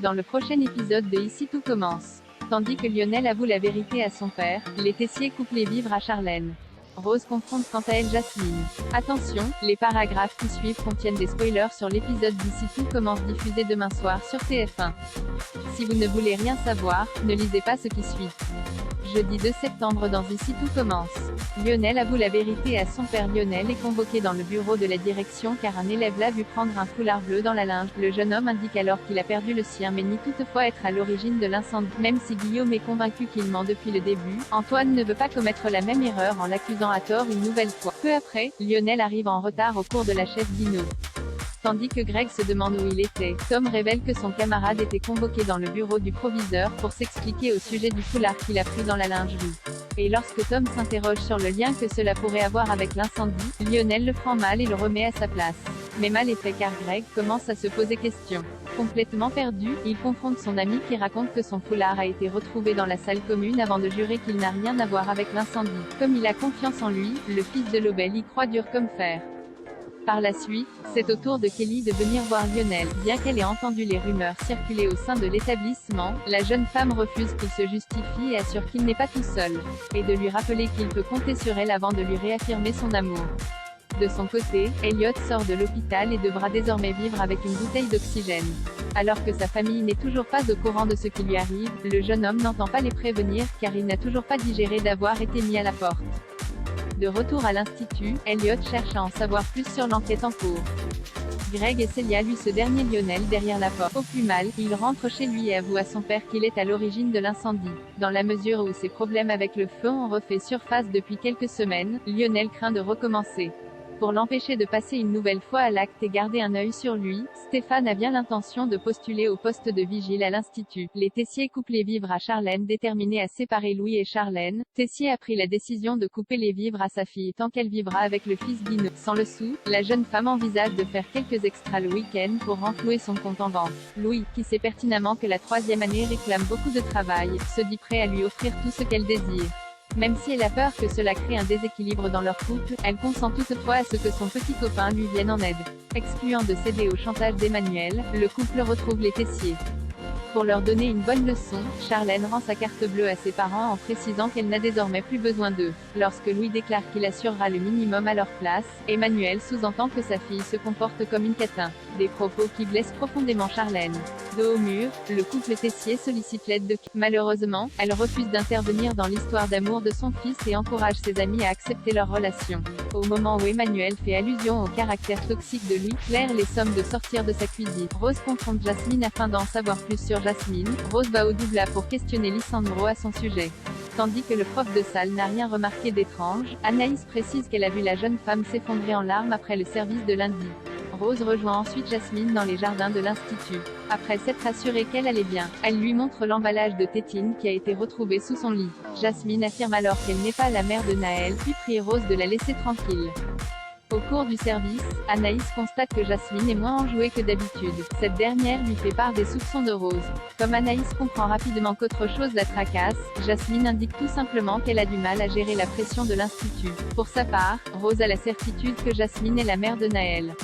Dans le prochain épisode de Ici tout commence. Tandis que Lionel avoue la vérité à son père, les Tessier coupent les vivres à Charlène. Rose confronte quant à elle Jasmine. Attention, les paragraphes qui suivent contiennent des spoilers sur l'épisode d'Ici tout commence diffusé demain soir sur TF1. Si vous ne voulez rien savoir, ne lisez pas ce qui suit. Jeudi 2 septembre dans Ici tout commence. Lionel avoue la vérité à son père. Lionel est convoqué dans le bureau de la direction car un élève l'a vu prendre un foulard bleu dans la linge. Le jeune homme indique alors qu'il a perdu le sien mais nie toutefois être à l'origine de l'incendie. Même si Guillaume est convaincu qu'il ment depuis le début, Antoine ne veut pas commettre la même erreur en l'accusant à tort une nouvelle fois. Peu après, Lionel arrive en retard au cours de la chef dino. Tandis que Greg se demande où il était, Tom révèle que son camarade était convoqué dans le bureau du proviseur pour s'expliquer au sujet du foulard qu'il a pris dans la lingerie. Et lorsque Tom s'interroge sur le lien que cela pourrait avoir avec l'incendie, Lionel le prend mal et le remet à sa place. Mais mal est fait car Greg commence à se poser question. Complètement perdu, il confronte son ami qui raconte que son foulard a été retrouvé dans la salle commune avant de jurer qu'il n'a rien à voir avec l'incendie. Comme il a confiance en lui, le fils de Lobel y croit dur comme fer. Par la suite, c'est au tour de Kelly de venir voir Lionel. Bien qu'elle ait entendu les rumeurs circuler au sein de l'établissement, la jeune femme refuse qu'il se justifie et assure qu'il n'est pas tout seul. Et de lui rappeler qu'il peut compter sur elle avant de lui réaffirmer son amour. De son côté, Elliot sort de l'hôpital et devra désormais vivre avec une bouteille d'oxygène. Alors que sa famille n'est toujours pas au courant de ce qui lui arrive, le jeune homme n'entend pas les prévenir car il n'a toujours pas digéré d'avoir été mis à la porte. De retour à l'institut, Elliot cherche à en savoir plus sur l'enquête en cours. Greg et Celia lui ce dernier Lionel derrière la porte. Au plus mal, il rentre chez lui et avoue à son père qu'il est à l'origine de l'incendie. Dans la mesure où ses problèmes avec le feu ont refait surface depuis quelques semaines, Lionel craint de recommencer. Pour l'empêcher de passer une nouvelle fois à l'acte et garder un œil sur lui, Stéphane a bien l'intention de postuler au poste de vigile à l'institut. Les Tessier coupent les vivres à Charlène. Déterminée à séparer Louis et Charlène, Tessier a pris la décision de couper les vivres à sa fille tant qu'elle vivra avec le fils Guino. Sans le sou, la jeune femme envisage de faire quelques extras le week-end pour renflouer son compte en banque. Louis, qui sait pertinemment que la troisième année réclame beaucoup de travail, se dit prêt à lui offrir tout ce qu'elle désire. Même si elle a peur que cela crée un déséquilibre dans leur couple, elle consent toutefois à ce que son petit copain lui vienne en aide. Excluant de céder au chantage d'Emmanuel, le couple retrouve les Tessier. Pour leur donner une bonne leçon, Charlène rend sa carte bleue à ses parents en précisant qu'elle n'a désormais plus besoin d'eux. Lorsque Louis déclare qu'il assurera le minimum à leur place, Emmanuel sous-entend que sa fille se comporte comme une catin. Des propos qui blessent profondément Charlène. Dos au mur, le couple Tessier sollicite l'aide de Malheureusement, elle refuse d'intervenir dans l'histoire d'amour de son fils et encourage ses amis à accepter leur relation. Au moment où Emmanuel fait allusion au caractère toxique de Louis, Claire les somme de sortir de sa cuisine. Rose confronte Jasmine afin d'en savoir plus sur Jasmine. Rose va au Doubla pour questionner Lisandro à son sujet. Tandis que le prof de salle n'a rien remarqué d'étrange, Anaïs précise qu'elle a vu la jeune femme s'effondrer en larmes après le service de lundi. Rose rejoint ensuite Jasmine dans les jardins de l'institut. Après s'être assurée qu'elle allait bien, elle lui montre l'emballage de tétine qui a été retrouvé sous son lit. Jasmine affirme alors qu'elle n'est pas la mère de Naël, puis prie Rose de la laisser tranquille. Au cours du service, Anaïs constate que Jasmine est moins enjouée que d'habitude. Cette dernière lui fait part des soupçons de Rose. Comme Anaïs comprend rapidement qu'autre chose la tracasse, Jasmine indique tout simplement qu'elle a du mal à gérer la pression de l'institut. Pour sa part, Rose a la certitude que Jasmine est la mère de Naël.